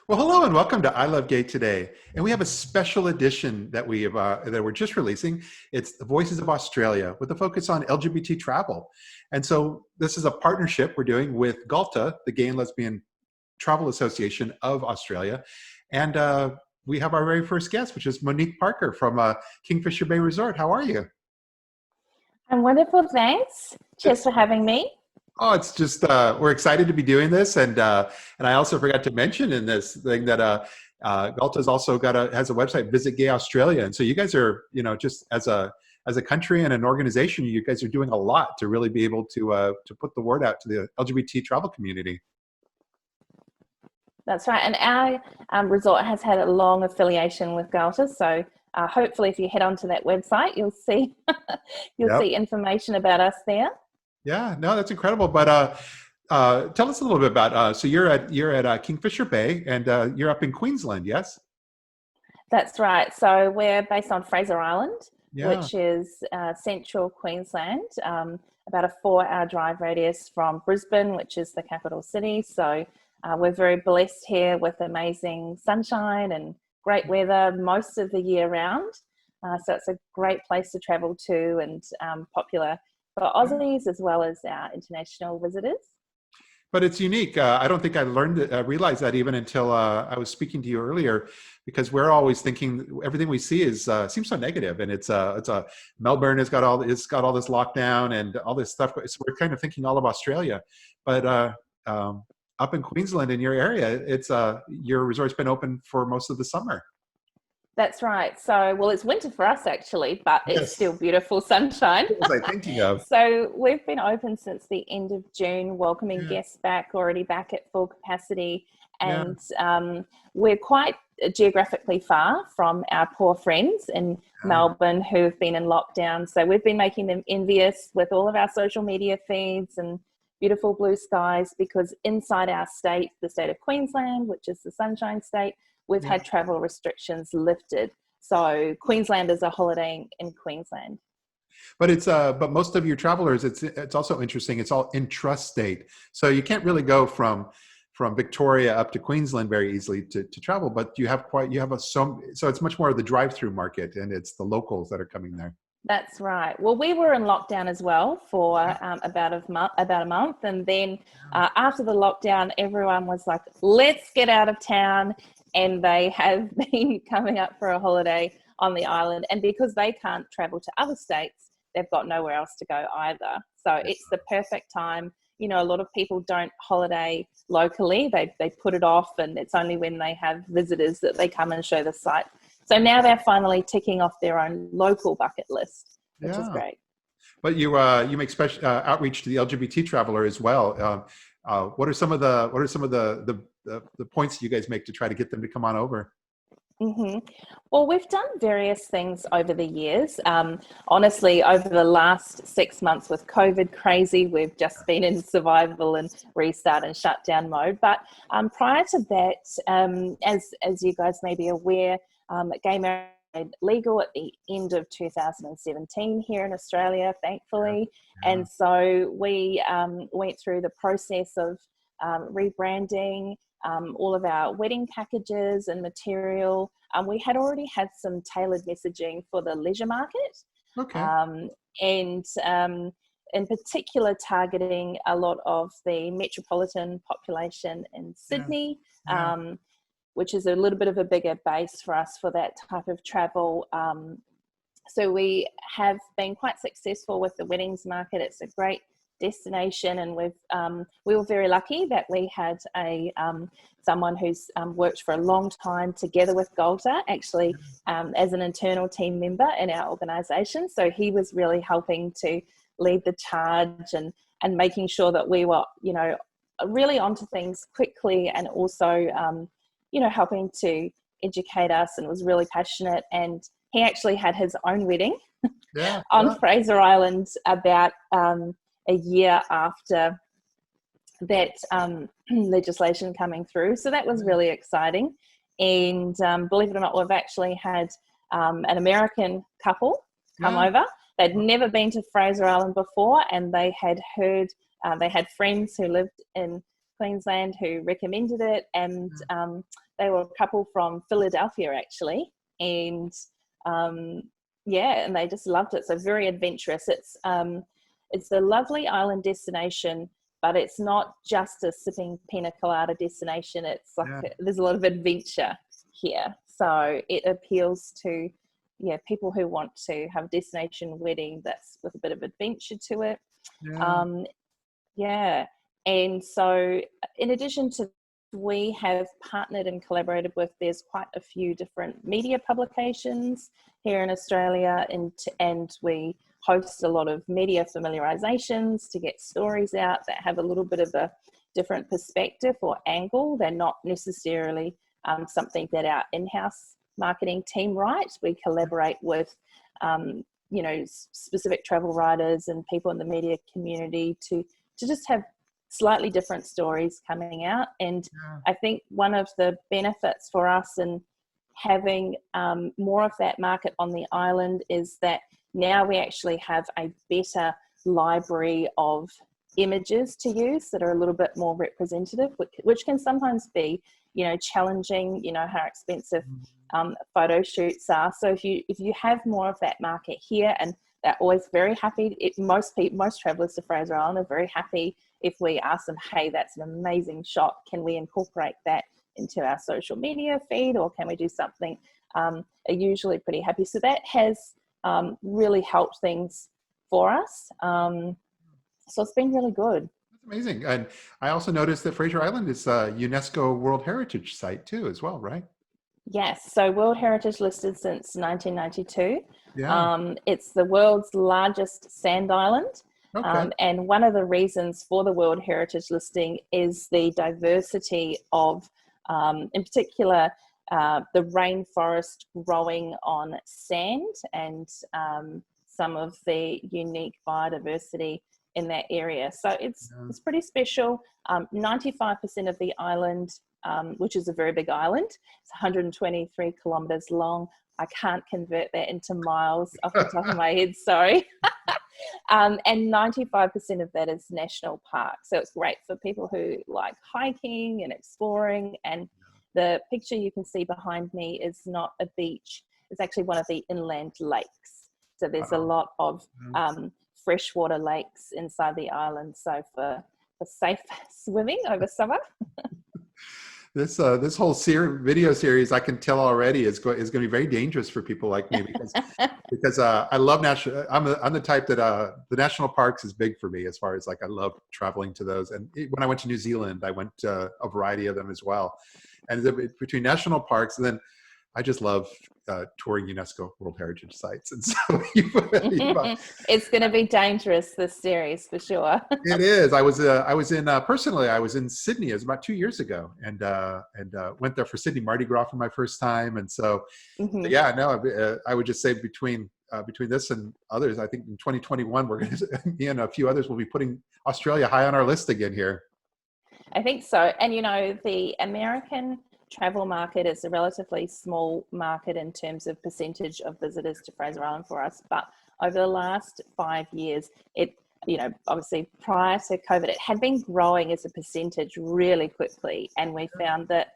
Well, hello and welcome to I Love Gay today. And we have a special edition that we're just releasing. It's the Voices of Australia with a focus on LGBT travel. And so this is a partnership we're doing with GALTA, the Gay and Lesbian Travel Association of Australia. And we have our very first guest, which is Monique Parker from Kingfisher Bay Resort. How are you? I'm wonderful, thanks. Cheers for having me. Oh, it's just we're excited to be doing this, and I also forgot to mention in this thing that Galta's also has a website, Visit Gay Australia, and so you guys are, just as a country and an organization, you guys are doing a lot to really be able to put the word out to the LGBT travel community. That's right, and our resort has had a long affiliation with GALTA, so hopefully if you head onto that website, you'll see Yep. see information about us there. Yeah, no, that's incredible. But tell us a little bit about. So you're at Kingfisher Bay, and you're up in Queensland, yes? That's right, so we're based on Fraser Island, Yeah. which is central Queensland, about a 4-hour drive radius from Brisbane, which is the capital city. So we're very blessed here with amazing sunshine and great weather most of the year round. So it's a great place to travel to, and popular for Aussies as well as our international visitors. But it's unique. I don't think I realized that even until I was speaking to you earlier, because we're always thinking everything we see is seems so negative, and it's a Melbourne has got all this lockdown and all this stuff. So we're kind of thinking all of Australia, but up in Queensland in your area, it's your resort's been open for most of the summer. That's right. So, well, it's winter for us actually, but it's Yes. still beautiful sunshine. What was I thinking of? So we've been open since the end of June, welcoming Yeah. guests back, already back at full capacity. Yeah. And we're quite geographically far from our poor friends in Melbourne who've been in lockdown. So we've been making them envious with all of our social media feeds and beautiful blue skies, because inside our state, the state of Queensland, which is the Sunshine State, we've Yeah. had travel restrictions lifted. So Queenslanders are holidaying in Queensland. But but most of your travelers, it's also interesting. It's all intra-state, so you can't really go from Victoria up to Queensland very easily to travel. But you have so it's much more of the drive-through market, and it's the locals that are coming there. That's right. Well, we were in lockdown as well for about a month, and then after the lockdown, everyone was like, "Let's get out of town," and they have been coming up for a holiday on the island. And because they can't travel to other states, they've got nowhere else to go either. So it's the perfect time. You know, a lot of people don't holiday locally; they put it off, and it's only when they have visitors that they come and show the site. So now they're finally ticking off their own local bucket list, which is Yeah. great. But you make special outreach to the LGBT traveler as well. What are some of the points you guys make to try to get them to come on over? hmm Well, we've done various things over the years. Honestly, over the last 6 months with COVID crazy, we've just been in survival and restart and shutdown mode. But prior to that, as you guys may be aware, gay marriage made legal at the end of 2017 here in Australia, thankfully. Yeah. And so we went through the process of rebranding all of our wedding packages and material. We had already had some tailored messaging for the leisure market, Okay. and in particular targeting a lot of the metropolitan population in Sydney, Yeah. which is a little bit of a bigger base for us for that type of travel. So we have been quite successful with the weddings market. It's a great destination, and we were very lucky that we had someone who's worked for a long time together with GALTA, actually as an internal team member in our organisation. So he was really helping to lead the charge and making sure that we were, really onto things quickly, and also, helping to educate us, and was really passionate. And he actually had his own wedding Yeah. on Fraser Island about a year after that legislation coming through. So that was really exciting. And believe it or not, we've actually had an American couple come Yeah. over. They'd never been to Fraser Island before, and they had heard, they had friends who lived in Queensland who recommended it, and they were a couple from Philadelphia actually, and yeah, and they just loved it. So very adventurous. It's a lovely island destination, but it's not just a sipping pina colada destination. It's like there's a lot of adventure here, so it appeals to people who want to have a destination wedding that's with a bit of adventure to it. And so in addition to, we have partnered and collaborated with, there's quite a few different media publications here in Australia, and we host a lot of media familiarizations to get stories out that have a little bit of a different perspective or angle. They're not necessarily something that our in-house marketing team write. We collaborate with specific travel writers and people in the media community to just have slightly different stories coming out. And I think one of the benefits for us in having more of that market on the island is that now we actually have a better library of images to use that are a little bit more representative, which can sometimes be challenging, how expensive photo shoots are. So if you have more of that market here, and they're always very happy, most travelers to Fraser Island are very happy if we ask them, hey, that's an amazing shot, can we incorporate that into our social media feed, or can we do something? Are usually pretty happy. So that has really helped things for us. So it's been really good. That's amazing. And I also noticed that Fraser Island is a UNESCO World Heritage Site too, as well, right? Yes. So World Heritage listed since 1992. Yeah. It's the world's largest sand island. Okay. And one of the reasons for the World Heritage listing is the diversity of, in particular, the rainforest growing on sand, and some of the unique biodiversity in that area. So it's pretty special. 95% of the island, which is a very big island, it's 123 kilometers long. I can't convert that into miles off the top of my head, sorry. And 95% of that is national park. So it's great for people who like hiking and exploring. And the picture you can see behind me is not a beach. It's actually one of the inland lakes. So there's a lot of freshwater lakes inside the island. So for safe swimming over summer. This whole video series, I can tell already, is going to be very dangerous for people like me, because I love national. I'm the type that the national parks is big for me, as far as like I love traveling to those. And when I went to New Zealand, I went to a variety of them as well. And between national parks, and then I just love touring UNESCO World Heritage Sites. And so it's going to be dangerous, this series, for sure. It is. I was in Sydney. It was about 2 years ago, and went there for Sydney Mardi Gras for my first time. And so, I would just say between this and others, I think in 2021 me and a few others will be putting Australia high on our list again here. I think so. And the American travel market is a relatively small market in terms of percentage of visitors to Fraser Island for us, but over the last 5 years, it obviously prior to COVID, it had been growing as a percentage really quickly, and we found that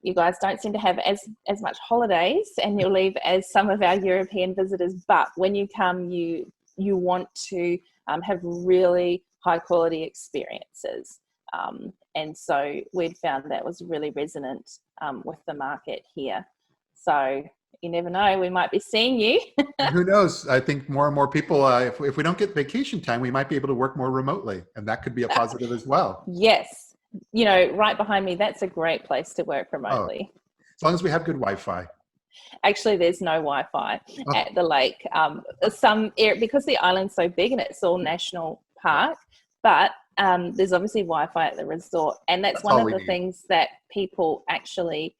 you guys don't seem to have as much holidays annual leave as some of our European visitors, but when you come, you want to have really high quality experiences. And so we'd found that was really resonant with the market here. So you never know, we might be seeing you. Who knows? I think more and more people, if we don't get vacation time, we might be able to work more remotely, and that could be a positive as well. Yes. Right behind me, that's a great place to work remotely. As long as we have good Wi-Fi. Actually, there's no Wi-Fi at the lake. Because the island's so big and it's all national park, but there's obviously Wi-Fi at the resort, and that's one of the things that people actually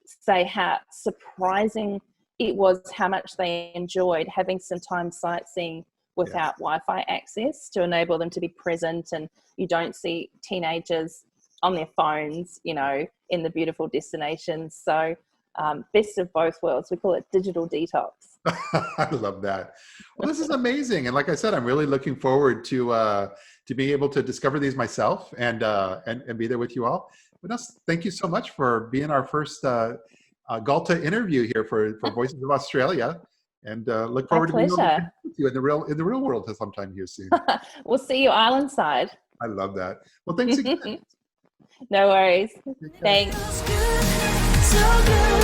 say how surprising it was, how much they enjoyed having some time sightseeing without Wi-Fi access to enable them to be present, and you don't see teenagers on their phones, in the beautiful destinations. So best of both worlds. We call it digital detox. I love that. Well, this is amazing. And like I said, I'm really looking forward to to be able to discover these myself and be there with you all. Vanessa, thank you so much for being our first GALTA interview here for Voices of Australia, and look forward to being able to connect with you in the real world sometime here soon. We'll see you island side. I love that. Well, thanks again. No worries. Thanks. So good.